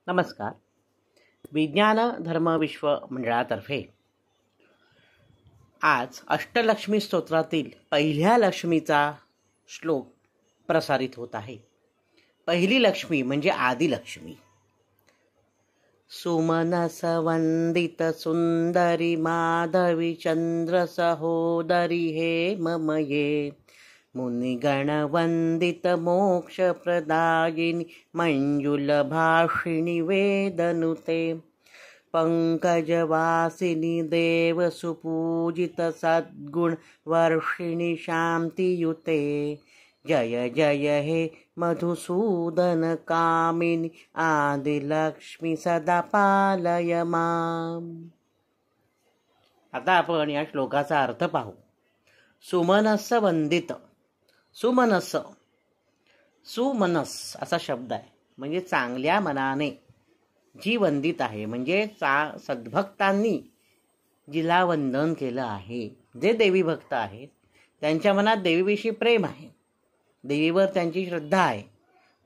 नमस्कार. विज्ञान धर्म विश्व मंडळातर्फे आज अष्टलक्ष्मी स्तोत्रातील पहिल्या लक्ष्मीचा श्लोक प्रसारित होत आहे. पहिली लक्ष्मी म्हणजे आदिलक्ष्मी. सुमनस वंदित सुंदरी माधवी चंद्र सहोदरी हे ममये मुनिगण वंदित मोक्ष प्रदायिनी मंजुल भाषिणी वेदनुते पंकजवासिनी देव सुपूजित सद्गुण वर्षिणी शांतियुते जय जय हे मधुसूदन कामिनी आदिलक्ष्मी सदा पालय माम. आता आपण या श्लोकाचा अर्थ पाहू. सुमनस वंदित. सुमनस, सुमनस असा शब्द आहे, म्हणजे चांगल्या मनाने जी वंदित आहे, म्हणजे सद्भक्तांनी जिला वंदन केलं आहे. जे देवी भक्त आहेत त्यांच्या मनात देवीविषयी प्रेम आहे, देवीवर त्यांची श्रद्धा आहे,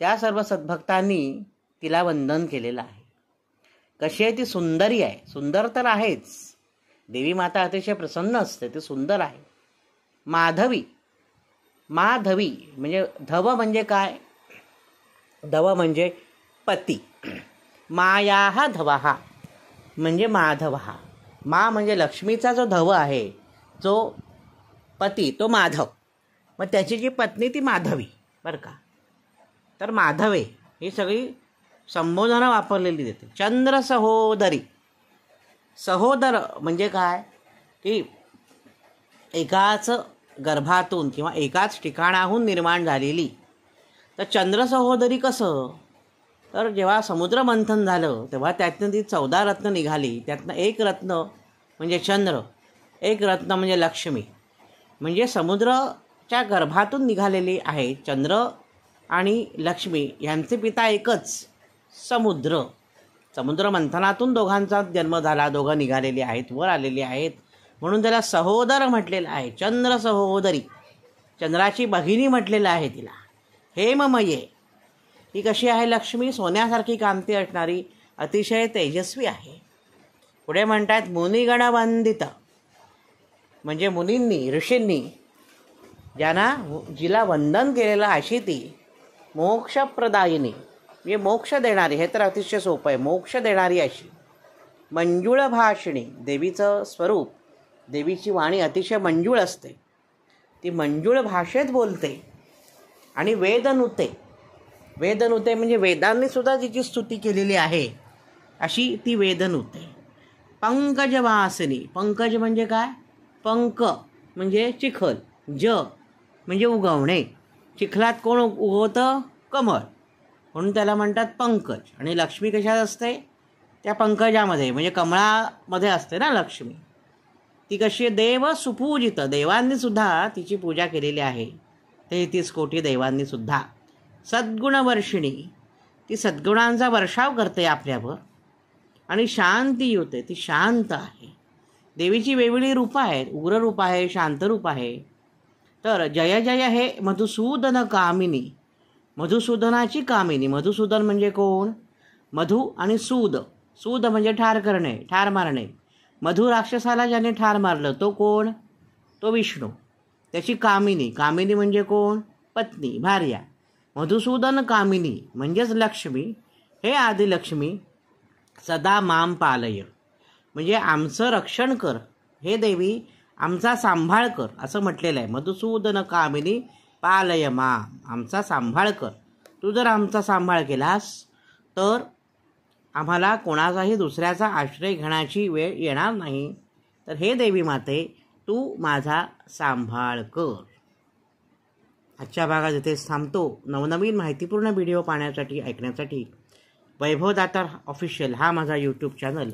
त्या सर्व सद्भक्तांनी तिला वंदन केलेलं आहे. कशी आहे ती? सुंदरी आहे. सुंदर तर आहेच, देवी माता अतिशय प्रसन्न असते, ती सुंदर आहे. माधवी. माधवी म्हणजे धव म्हणजे काय? धव म्हणजे पती. मायाहा धवाहा म्हणजे माधवहा. मा म्हणजे लक्ष्मीचा जो धव आहे, जो पती, तो माधव. मग त्याची जी पत्नी ती माधवी, बरं का. तर माधवे ही सगळी संबोधनं वापरलेली देते. चंद्र सहोदरी. सहोदर म्हणजे काय की एकाच गर्भातून किंवा एकाच ठिकाणाहून निर्माण झालेली. तर चंद्र सहोदरी कसं? तर जेव्हा समुद्र मंथन झालं तेव्हा त्यातनं ती 14 रत्न निघाली. त्यातनं एक रत्न म्हणजे चंद्र, एक रत्न म्हणजे लक्ष्मी. म्हणजे समुद्राच्या गर्भातून निघालेली आहे चंद्र आणि लक्ष्मी. यांचे पिता एकच, समुद्र. समुद्र मंथनातून दोघांचा जन्म झाला, दोघं निघालेले आहेत, वर आलेले आहेत, म्हणून त्याला सहोदर म्हटलेलं आहे. चंद्र सहोदरी, चंद्राची भगिनी म्हटलेलं आहे तिला. हेममये, ही कशी आहे? लक्ष्मी सोन्यासारखी कांती असणारी, अतिशय तेजस्वी आहे. पुढे म्हणतात मुनिगण वंदित, म्हणजे मुनींनी, ऋषींनी जिला वंदन केलेलं अशी ती मोक्षप्रदायिनी, म्हणजे मोक्ष देणारी. हे तर अतिशय सोपं आहे. मोक्ष देणारी अशी. मंजुळ भाषिणी, देवीचं स्वरूप, देवीची वाणी अतिशय मंजुळ असते, ती मंजुळ भाषेत बोलते. आणि वेदनुते. वेदनुते म्हणजे वेदांनी सुद्धा तिची स्तुती केलेली आहे अशी ती वेदनुते. पंकजवासिनी. पंकज म्हणजे काय? पंक म्हणजे चिखल, ज म्हणजे उगवणे. चिखलात कोण उगवतं? कमळ, म्हणून त्याला म्हणतात पंकज. आणि लक्ष्मी कशात असते? त्या पंकजामध्ये, म्हणजे कमळामध्ये असते ना लक्ष्मी. ती कशी? देव सुपूजित, देवांनी सुद्धा तिची पूजा केलेली आहे, 33 कोटी देवांनी सुद्धा. सद्गुण वर्षिणी, ती सद्गुणांचा वर्षाव करते आपल्यावर. आणि शांतियुते, ती शांत आहे. देवीची वेगवेगळी रूपं आहेत, उग्र रूप आहे, शांत रूप आहे. तर जय जय हे मधुसूदन कामिनी, मधुसूदनाची कामिनी. मधुसूदन म्हणजे कोण? मधु आणि सूद. सूद म्हणजे ठार करणे, ठार मारणे. मधु राक्षसाला ज्याने ठार मारलं तो कोण? तो विष्णू. त्याची कामिनी. कामिनी म्हणजे कोण? पत्नी, भार्या. मधुसूदन कामिनी म्हणजेच लक्ष्मी. हे आदिलक्ष्मी सदा माम पालय, म्हणजे आमचं रक्षण कर. हे देवी आमचा सांभाळ कर, असं म्हटलेलं आहे. मधुसूदन कामिनी पालय माम, आमचा सांभाळ कर. तू जर आमचा सांभाळ केलास तर आम्हाला कोणाचाही दुसऱ्याचा आश्रय घेण्याची वेळ येणार नाही. तर हे देवी माते, तू माझा सांभाळ कर. आजच्या भागात इथेच थांबतो. नवनवीन माहितीपूर्ण व्हिडिओ पाहण्यासाठी, ऐकण्यासाठी वैभव दातार ऑफिशियल हा माझा यूट्यूब चॅनल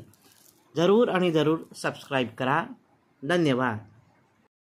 जरूर आणि जरूर सबस्क्राईब करा. धन्यवाद.